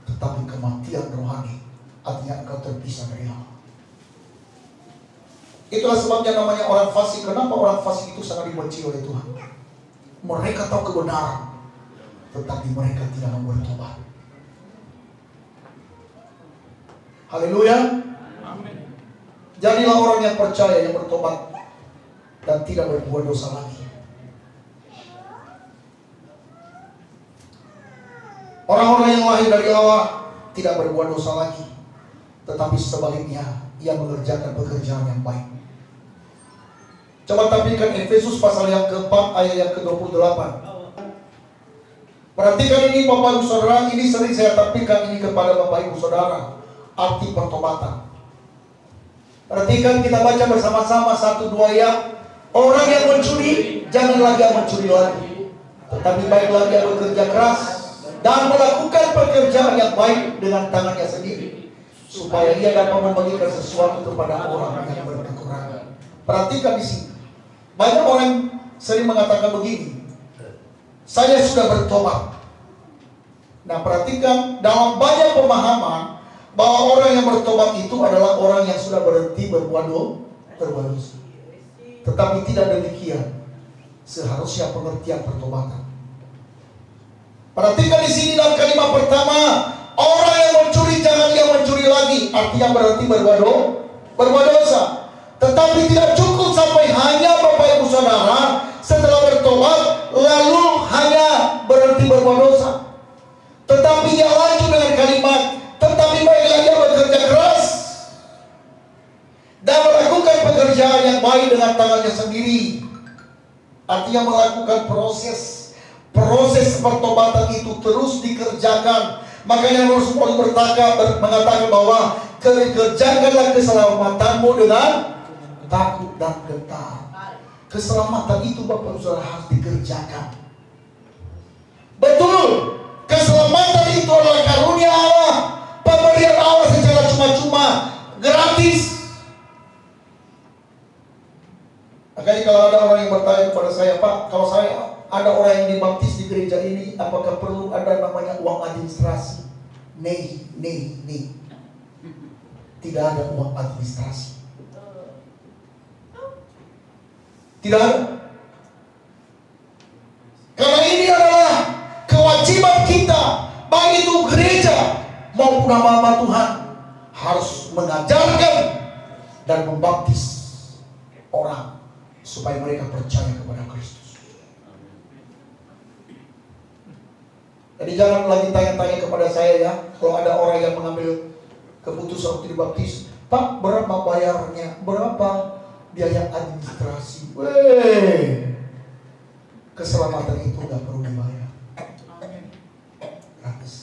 tetapi kematian rohani, artinya engkau terpisah dari Allah. Itulah sebabnya namanya orang fasik. Kenapa orang fasik itu sangat dibenci oleh Tuhan? Mereka tahu kebenaran, tetapi mereka tidak mau bertobat. Haleluya. Amin. Jadilah orang yang percaya, yang bertobat dan tidak berbuat dosa lagi. Orang-orang yang lahir dari Allah tidak berbuat dosa lagi, tetapi sebaliknya ia mengerjakan pekerjaan yang baik. Coba tampilkan Efesus pasal yang keempat ayat yang ke-28. Perhatikan ini Bapak Ibu Saudara, ini sering saya tampilkan ini kepada Bapak Ibu Saudara, arti pertobatan. Perhatikan, kita baca bersama-sama 1-2 ayat. Orang yang mencuri, jangan lagi mencuri lagi, tetapi baiklah dia bekerja keras dan melakukan pekerjaan yang baik dengan tangannya sendiri, supaya ia dapat membagikan sesuatu kepada orang yang berkekurangan. Perhatikan di sini. Banyak orang sering mengatakan begini, saya sudah bertobat. Nah, perhatikan, dalam banyak pemahaman bahwa orang yang bertobat itu adalah orang yang sudah berhenti berbuat dosa. Tetapi tidak demikian seharusnya pengertian pertobatan. Perhatikan di sini dalam kalimat pertama, orang yang mencuri jangan dia mencuri lagi, artinya berhenti berbuat dosa. Tetapi tidak cukup sampai hanya Bapak Ibu Saudara setelah bertobat lalu hanya berhenti berbuat dosa. Tetapi dia lanjut dengan kalimat, tetapi baiklah dia bekerja keras dan melakukan pekerjaan yang baik dengan tangannya sendiri. Artinya melakukan proses pertobatan itu terus dikerjakan. Makanya Rasul Paulus mengatakan bahwa kerjakanlah keselamatanmu dengan takut dan gentar. Keselamatan itu Bapak Saudara harus dikerjakan. Betul, keselamatan itu adalah karunia Allah, pemberian Allah secara cuma-cuma, gratis. Makanya kalau ada orang yang bertanya kepada saya, Pak, kalau saya ada orang yang dibaptis di gereja ini, apakah perlu ada namanya uang administrasi? Nih. Tidak ada uang administrasi. Tidak ada. Karena ini adalah kewajiban kita, baik itu gereja maupun hamba Tuhan, harus mengajarkan dan membaptis orang supaya mereka percaya kepada Kristus. Jadi jangan lagi tanya-tanya kepada saya ya, kalau ada orang yang mengambil keputusan untuk dibaptis, Pak, berapa bayarnya? Berapa biaya administrasi? Keselamatan itu nggak perlu dibayar, gratis.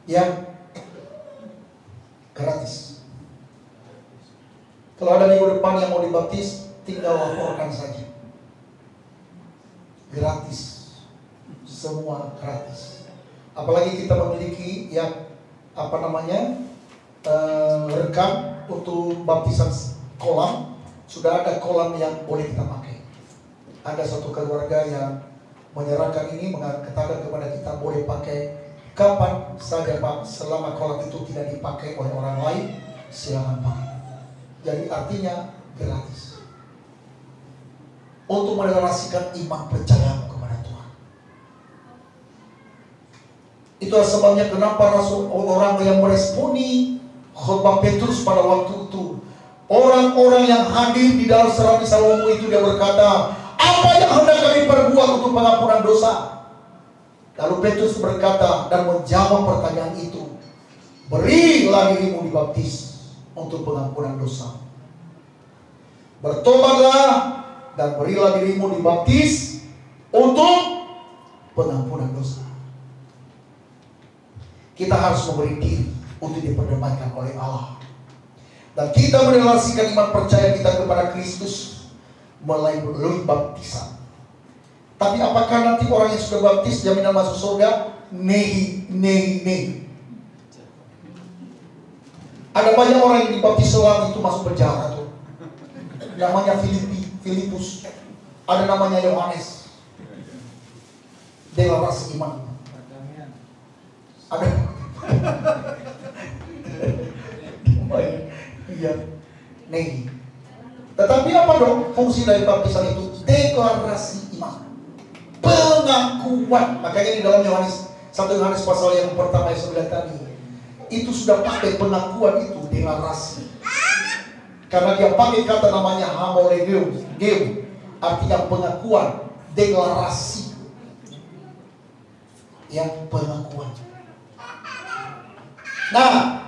Ya, gratis. Kalau ada minggu depan yang mau dibaptis, tinggal laporkan saja. Gratis, semua gratis. Apalagi kita memiliki yang rekam untuk baptisan kolam. Sudah ada kolam yang boleh kita pakai. Ada satu keluarga yang menyerahkan ini, mengatakan kepada kita boleh pakai kapan saja Pak, selama kolam itu tidak dipakai oleh orang lain, silakan pakai. Jadi artinya gratis untuk mendeklarasikan iman percayamu kepada Tuhan. Itulah sebabnya kenapa Rasul orang yang meresponi khotbah Petrus pada waktu itu, orang-orang yang hadir di dalam Serabi Salomo itu, dia berkata, apa yang hendak kami perbuat untuk pengampunan dosa? Lalu Petrus berkata dan menjawab pertanyaan itu, berilah dirimu dibaptis untuk pengampunan dosa. Bertobatlah dan berilah dirimu dibaptis untuk pengampunan dosa. Kita harus memberi diri untuk diperdamaikan oleh Allah. Dan kita merelasikan iman percaya kita kepada Kristus melalui baptisan. Tapi apakah nanti orang yang sudah baptis jaminan masuk surga? Nehi. Ada banyak orang yang dibaptis selam itu masuk penjara tuh. Namanya Filipus. Ada namanya Yohanes. Deklarasi iman. Ada. Iya. Nehi. Tetapi apa dong fungsi dari baptisan itu? Deklarasi iman. Pengakuan. Makanya di dalam Yohanes 1 Yohanes pasal yang pertama yang 9 tadi, itu sudah pakai pengakuan itu, deklarasi. Karena dia pakai kata namanya hamolegeo, artinya pengakuan, deklarasi. Yang pengakuan. Nah,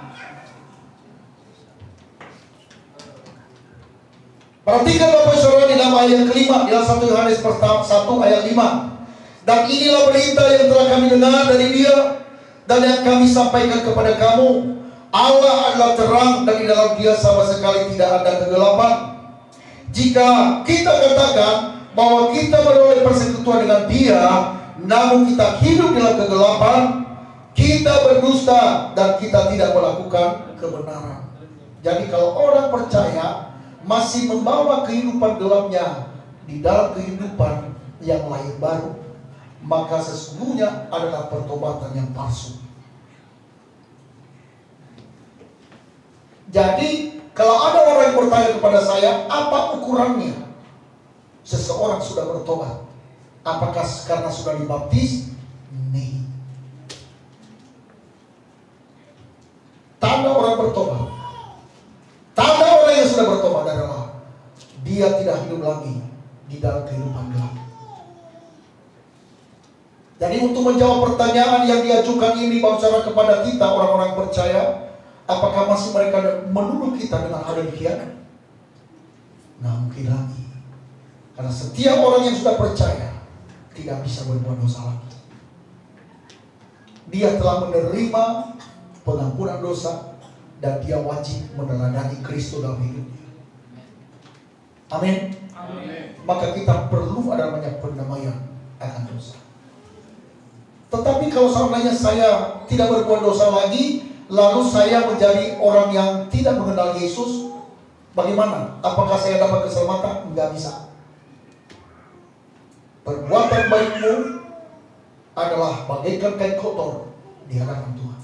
perhatikan Bapak Saudara di dalam ayat yang kelima, di dalam 1 Yohanes 1 ayat 5. Dan inilah berita yang telah kami dengar dari Dia dan yang kami sampaikan kepada kamu. Allah adalah terang dan di dalam Dia sama sekali tidak ada kegelapan. Jika kita katakan bahwa kita beroleh persekutuan dengan Dia, namun kita hidup dalam kegelapan, kita berdusta dan kita tidak melakukan kebenaran. Jadi kalau orang percaya masih membawa kehidupan gelapnya di dalam kehidupan yang lain baru, maka sesungguhnya adalah pertobatan yang palsu. Jadi kalau ada orang yang bertanya kepada saya, apa ukurannya seseorang sudah bertobat? Apakah karena sudah dibaptis? Nih. Tanda orang bertobat, tanda orang yang sudah bertobat adalah dia tidak hidup lagi di dalam kehidupan gelap. Jadi untuk menjawab pertanyaan yang diajukan ini Bapak kepada kita orang-orang percaya, apakah masih mereka menuduh kita dengan hal demikian? Nah, mungkin lagi. Karena setiap orang yang sudah percaya tidak bisa berbuat dosa lagi. Dia telah menerima pengampunan dosa dan dia wajib meneladani Kristus dalam hidupnya. Amin. Maka kita perlu ada namanya pendamaian akan dosa. Tetapi kalau seandainya saya tidak berbuat dosa lagi, lalu saya menjadi orang yang tidak mengenal Yesus, bagaimana? Apakah saya dapat keselamatan? Enggak bisa. Perbuatan baikmu adalah bagaikan kain kotor di hadapan Tuhan.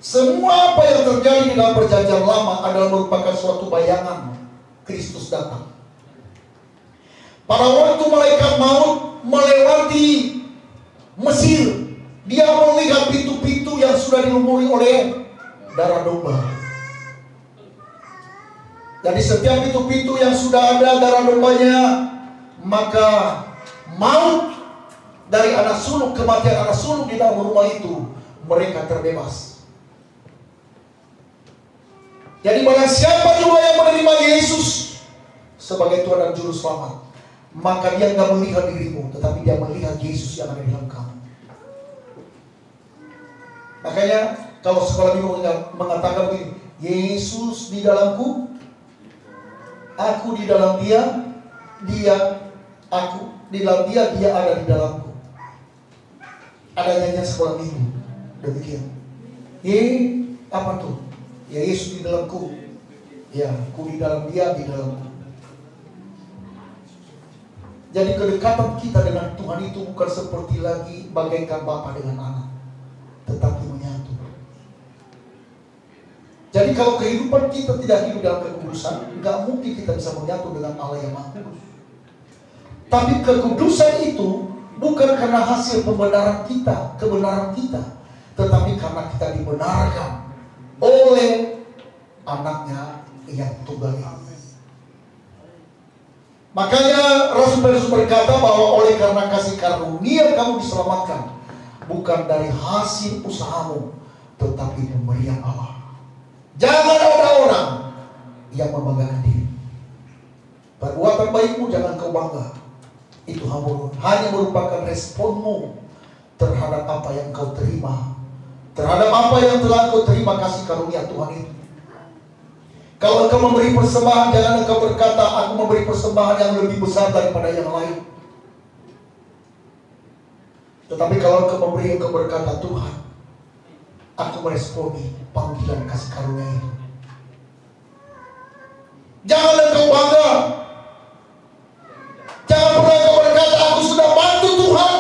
Semua apa yang terjadi di dalam perjanjian lama adalah merupakan suatu bayangan Kristus datang. Pada waktu malaikat maut melewati Mesir, dia melihat pintu-pintu yang sudah dilumuri oleh darah domba. Jadi setiap pintu-pintu yang sudah ada darah dombanya, maka maut dari anak sulung, kematian anak sulung di dalam rumah itu, mereka terbebas. Jadi barang siapa juga yang menerima Yesus sebagai Tuhan dan Juru Selamat, maka dia tidak melihat dirimu, tetapi dia melihat Yesus yang ada di dalam kamu. Makanya kalau sekolah minggu mengatakan begini, Yesus di dalamku, aku di dalam dia, dia, aku di dalam dia, dia ada di dalamku. Ada nyanyian sekolah minggu demikian. Apa tuh? Ya Yesus di dalamku, ya aku di dalam dia, di dalamku. Jadi kedekatan kita dengan Tuhan itu bukan seperti lagi bagaikan bapa dengan anak, tetapi menyatu. Jadi kalau kehidupan kita tidak hidup dalam kekudusan, nggak mungkin kita bisa menyatu dengan Allah yang Maha Kudus. Tapi kekudusan itu bukan karena hasil pembenaran kita, kebenaran kita, tetapi karena kita dibenarkan oleh anaknya yang tunggal ini. Makanya Rasul Paulus berkata bahwa oleh karena kasih karunia kamu diselamatkan, bukan dari hasil usahamu, tetapi pemberian Allah. Jangan ada orang yang membanggakan diri. Perbuatan baikmu jangan kau bangga. Itu hanya merupakan responmu terhadap apa yang kau terima, terhadap apa yang telah kau terima kasih karunia Tuhan itu. Kalau engkau memberi persembahan, jangan engkau berkata, aku memberi persembahan yang lebih besar daripada yang lain. Tetapi kalau engkau memberi, engkau berkata, Tuhan, aku meresponi panggilan kasih karunia itu. Jangan engkau bangga. Jangan pernah engkau berkata, aku sudah bantu Tuhan,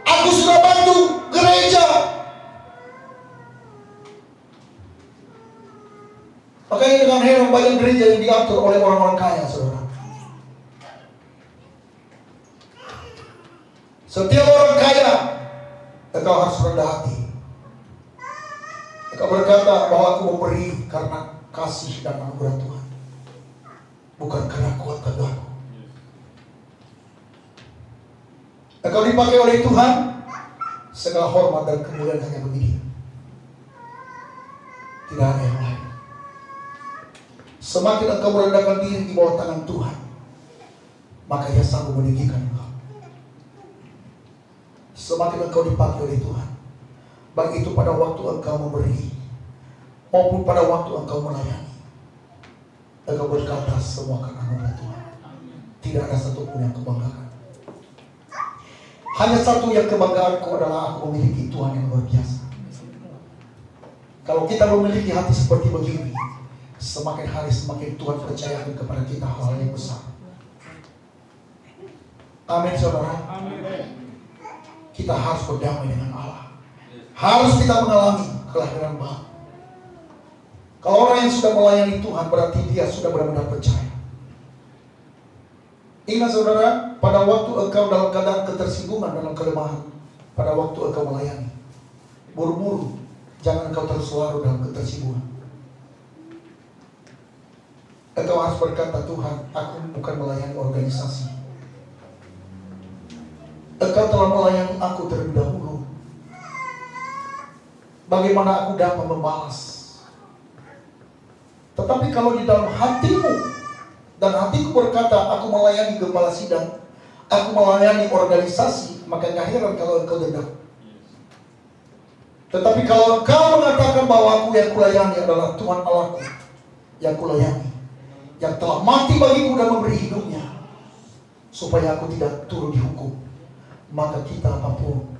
aku sudah bantu gereja. Makanya dengan heran banyak gereja yang diatur oleh orang-orang kaya, saudara. Setiap orang kaya, engkau harus rendah hati. Engkau berkata bahwa aku memberi karena kasih dan anugerah Tuhan, bukan karena kuat tenaga. Engkau dipakai oleh Tuhan, segala hormat dan kemuliaan hanya bagi Dia. Tidak ada yang lain. Semakin engkau merendahkan diri di bawah tangan Tuhan, maka Ia sanggup meninggikan engkau. Semakin engkau dipakai oleh Tuhan, baik itu pada waktu engkau memberi maupun pada waktu engkau melayani, engkau berkata semua karena anugerah Tuhan. Tidak ada satupun yang kebanggakan. Hanya satu yang kebanggaanku adalah aku memiliki Tuhan yang luar biasa. Kalau kita memiliki hati seperti begini, semakin hari semakin Tuhan percayakan kepada kita hal yang besar. Amin, saudara. Kita harus berdamai dengan Allah. Harus kita mengalami kelahiran baru. Kalau orang yang sudah melayani Tuhan, berarti dia sudah benar-benar percaya. Ingat saudara, pada waktu engkau dalam keadaan ketersinggungan, dalam kelemahan, pada waktu engkau melayani, buru-buru, jangan engkau terus larut dalam ketersinggungan. Engkau harus berkata, Tuhan, aku bukan melayani organisasi. Engkau telah melayani aku terlebih dahulu. Bagaimana aku dapat membalas? Tetapi kalau di dalam hatimu, dan hatiku berkata, aku melayani gembala sidang, aku melayani organisasi, maka gak heran kalau engkau dendam. Tetapi kalau engkau mengatakan bahwa aku yang kulayani adalah Tuhan Allahku yang kulayani, yang telah mati bagiku dan memberi hidupnya, supaya aku tidak turun dihukum, maka kita apapun,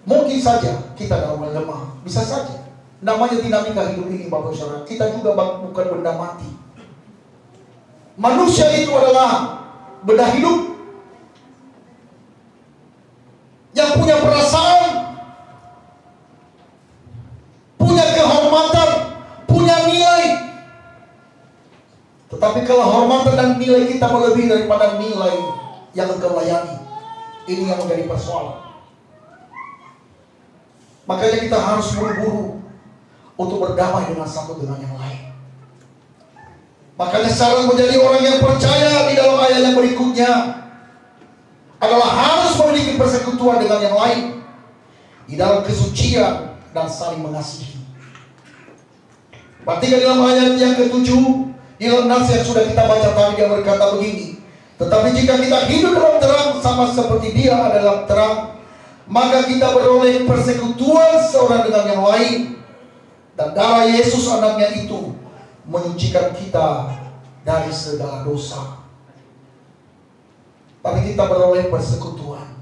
mungkin saja kita dalam lemah, bisa saja. Namanya dinamika hidup ini, Bapak Saudara. Kita juga bukan benda mati. Manusia itu adalah benda hidup yang punya perasaan, punya kehormatan, punya nilai. Tetapi kalau hormatan dan nilai kita melebihi daripada nilai yang engkau layani, ini yang menjadi persoalan. Makanya kita harus buru-buru untuk berdamai dengan satu dengan yang lain. Makanya cara menjadi orang yang percaya di dalam ayat yang berikutnya adalah harus memiliki persekutuan dengan yang lain di dalam kesucian dan saling mengasihi. Perhatikan dalam ayat yang ke-7, di dalam nasihat sudah kita baca tadi, dia berkata begini, tetapi jika kita hidup dalam terang sama seperti Dia adalah terang, maka kita beroleh persekutuan seorang dengan yang lain, dan darah Yesus anaknya itu menyucikan kita dari segala dosa. Tapi kita beroleh persekutuan.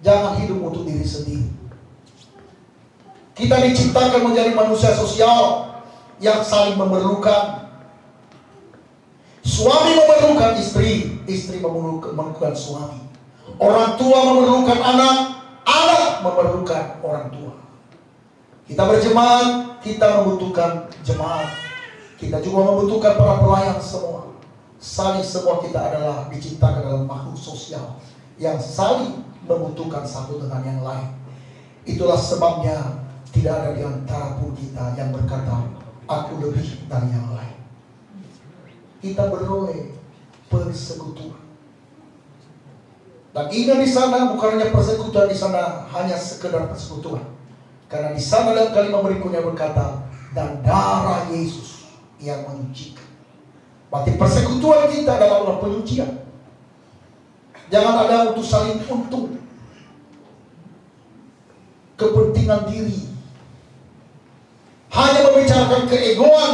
Jangan hidup untuk diri sendiri. Kita diciptakan menjadi manusia sosial yang saling memerlukan. Suami memerlukan istri, istri memerlukan suami. Orang tua memerlukan anak, anak memerlukan orang tua. Kita berjemaat, kita membutuhkan jemaat. Kita juga membutuhkan para pelayan semua. Saling semua kita adalah diciptakan dalam makhluk sosial yang saling membutuhkan satu dengan yang lain. Itulah sebabnya tidak ada di antara pun kita yang berkata, aku lebih dari yang lain. Kita beroleh persekutuan. Dan ingat di sana bukan hanya persekutuan di sana hanya sekedar persekutuan, Karena di sana dalam kalimat berikutnya berkata, dan darah Yesus yang menyucikan. Berarti persekutuan kita adalah penyucian. Jangan ada untuk saling untung, kepentingan diri, hanya membicarakan keegoan.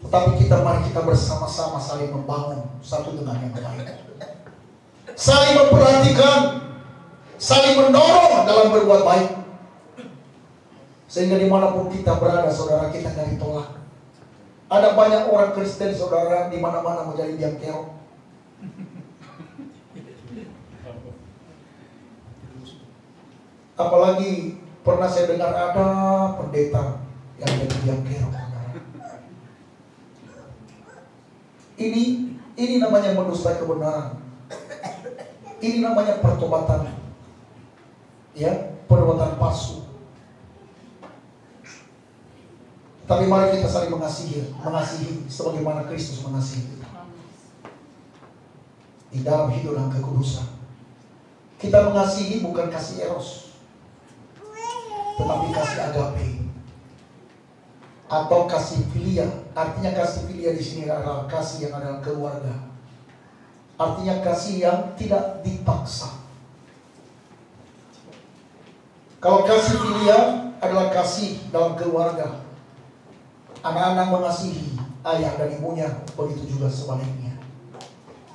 Tetapi mari kita bersama-sama saling membangun satu dengan yang lain, saling memperhatikan, saling mendorong dalam berbuat baik, sehingga dimanapun kita berada, saudara, kita nggak ditolak. Ada banyak orang Kristen, saudara, di mana-mana menjadi biang kerok. Apalagi pernah saya dengar ada pendeta yang jadi biang kerok. Ini namanya mendustai kebenaran. Ini namanya pertobatan, ya, perbuatan palsu. Tapi mari kita saling mengasihi sebagaimana Kristus mengasihi kita. Di dalam hidup dan kekudusan. Kita mengasihi bukan kasih eros, tetapi kasih agape atau kasih filia. Artinya kasih filia di sini adalah kasih yang ada dalam keluarga. Artinya kasih yang tidak dipaksa. Kalau kasih filia adalah kasih dalam keluarga. Anak-anak mengasihi ayah dan ibunya, begitu juga sebaliknya.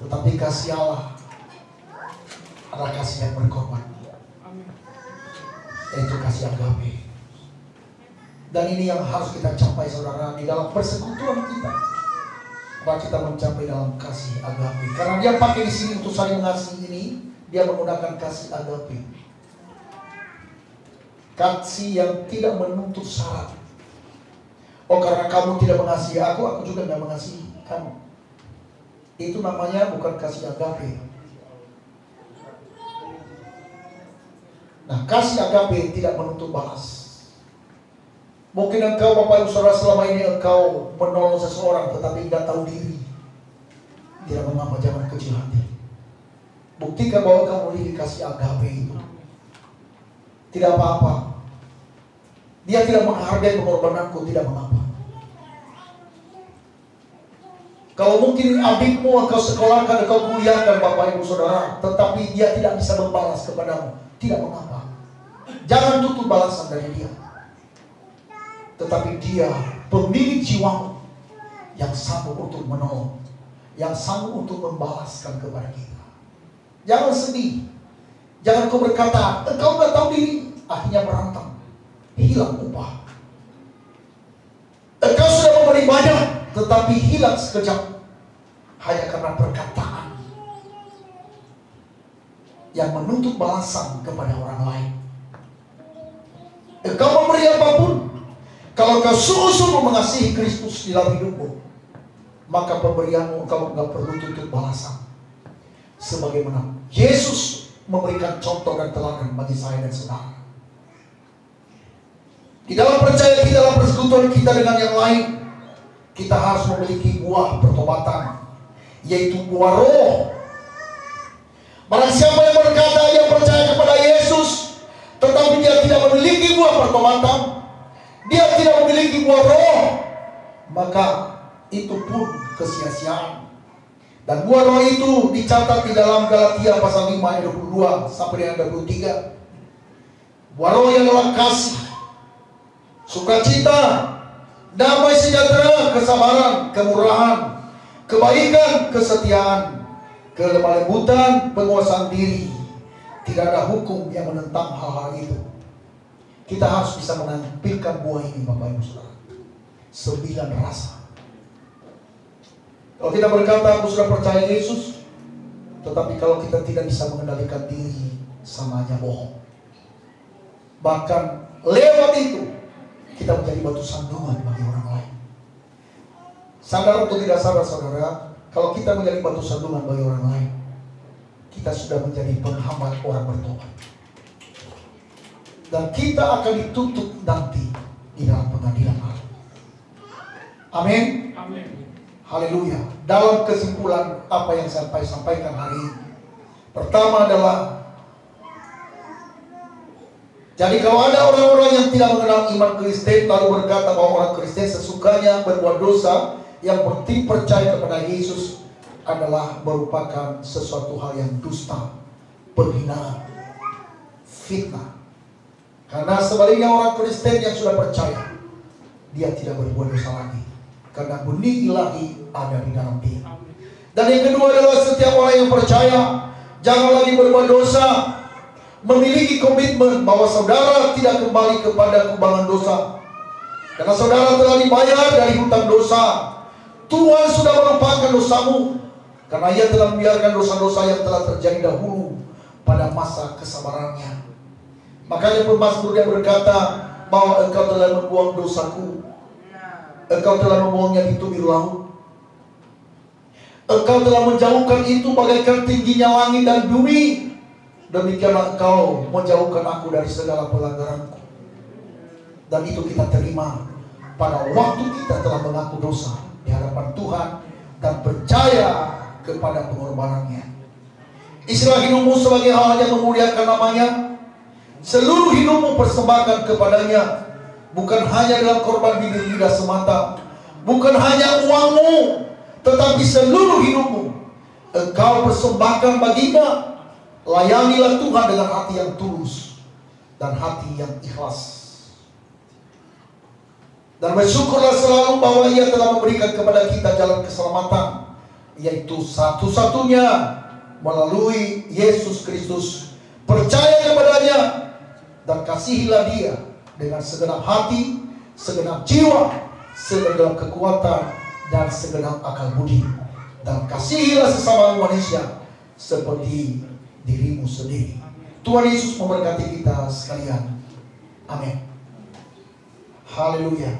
Tetapi kasih Allah adalah kasih yang berkorban, yaitu kasih agape. Dan ini yang harus kita capai, saudara, di dalam persekutuan kita. Bahwa kita mencapai dalam kasih agape. Karena dia pakai di sini untuk saling mengasihi ini, dia menggunakan kasih agape. Kasih yang tidak menuntut syarat. Oh, karena kamu tidak mengasihi aku juga tidak mengasihi kamu. Itu namanya bukan kasih agape. Nah, kasih agape tidak menuntut balas. Mungkin engkau, Bapak Ibu Saudara, selama ini engkau menolong seseorang tetapi tidak tahu diri. Tidak mengapa, jangan kecil hati. Buktikan bahwa kamu memiliki kasih agape itu. Tidak apa-apa. Dia tidak menghargai pengorbananku, tidak mengapa. Kalau mungkin adikmu engkau sekolahkan, engkau kuliahkan, Bapak Ibu Saudara, tetapi dia tidak bisa membalas kepadamu, tidak mengapa. Jangan tutup balasan dari dia. Tetapi dia pemilik jiwamu yang sanggup untuk menolong, yang sanggup untuk membalaskan kepada kita. Jangan sedih. Jangan kau berkata, engkau gak tahu diri, akhirnya berantem, hilang upah. Engkau sudah memberi banyak, tetapi hilang sekejap hanya karena perkataan yang menuntut balasan kepada orang lain. Engkau memberi apapun, kalau kau sungguh-sungguh mengasihi Kristus di dalam hidupmu, maka pemberianmu engkau tidak perlu tuntut balasan. Sebagaimana Yesus memberikan contoh dan teladan bagi saya dan saudara. Di dalam percaya kita, dalam persekutuan kita dengan yang lain, kita harus memiliki buah pertobatan, yaitu buah roh. Barang siapa yang berkata ia percaya kepada Yesus, tetapi dia tidak memiliki buah pertobatan, dia tidak memiliki buah roh, maka itu pun kesia-siaan. Dan buah roh itu dicatat di dalam Galatia pasal 5 ayat 22 sampai dengan 23. Buah roh yang adalah kasih, sukacita, damai sejahtera, kesabaran, kemurahan, kebaikan, kesetiaan, kelemah lembutan, penguasaan diri. Tidak ada hukum yang menentang hal-hal itu. Kita harus bisa menampilkan buah ini, Bapak Ibu Saudara. 9 rasa. Kalau kita berkata aku sudah percaya Yesus, tetapi kalau kita tidak bisa mengendalikan diri, sama aja bohong. Bahkan lewat itu kita menjadi batu sandungan bagi orang lain. Sadar atau tidak sadar, saudara, kalau kita menjadi batu sandungan bagi orang lain, kita sudah menjadi penghambat orang bertobat. Dan kita akan dituntut nanti di dalam pengadilan Allah. Amin. Amin. Haleluya. Dalam kesimpulan apa yang saya sampaikan hari ini, pertama adalah Jadi kalau ada orang-orang yang tidak mengenal iman Kristen lalu berkata bahwa orang Kristen sesukanya berbuat dosa, yang penting percaya kepada Yesus adalah merupakan sesuatu hal yang dusta, penghinaan, fitnah. Karena sebaliknya orang Kristen yang sudah percaya, dia tidak berbuat dosa lagi, karena benih ilahi ada di dalam dia. Dan yang kedua adalah setiap orang yang percaya jangan lagi berbuat dosa, memiliki komitmen bahwa saudara tidak kembali kepada kubangan dosa. Karena saudara telah dibayar dari hutang dosa. Tuhan sudah melupakan dosamu, karena Ia telah membiarkan dosa-dosa yang telah terjadi dahulu pada masa kesabarannya. Makanya pemazmur yang berkata bahwa engkau telah membuang dosaku, engkau telah membuangnya di tubir laut, engkau telah menjauhkan itu bagaikan tingginya langit dan bumi. Demikianlah engkau menjauhkan aku dari segala pelanggaranku. Dan itu kita terima pada waktu kita telah mengaku dosa di hadapan Tuhan dan percaya kepada pengorbanannya. Istilah hidupmu sebagai hal yang memuliakan namanya. Seluruh hidupmu persembahkan kepadanya, bukan hanya dalam korban bibir lidah semata, bukan hanya uangmu, tetapi seluruh hidupmu engkau persembahkan baginya. Layanilah Tuhan dengan hati yang tulus dan hati yang ikhlas. Dan bersyukurlah selalu bahwa Ia telah memberikan kepada kita jalan keselamatan, yaitu satu-satunya melalui Yesus Kristus. Percaya kepadanya dan kasihilah Dia dengan segenap hati, segenap jiwa, segenap kekuatan, dan segenap akal budi. Dan kasihilah sesama manusia seperti dirimu sendiri. Tuhan Yesus memberkati kita sekalian. Amin. Haleluya.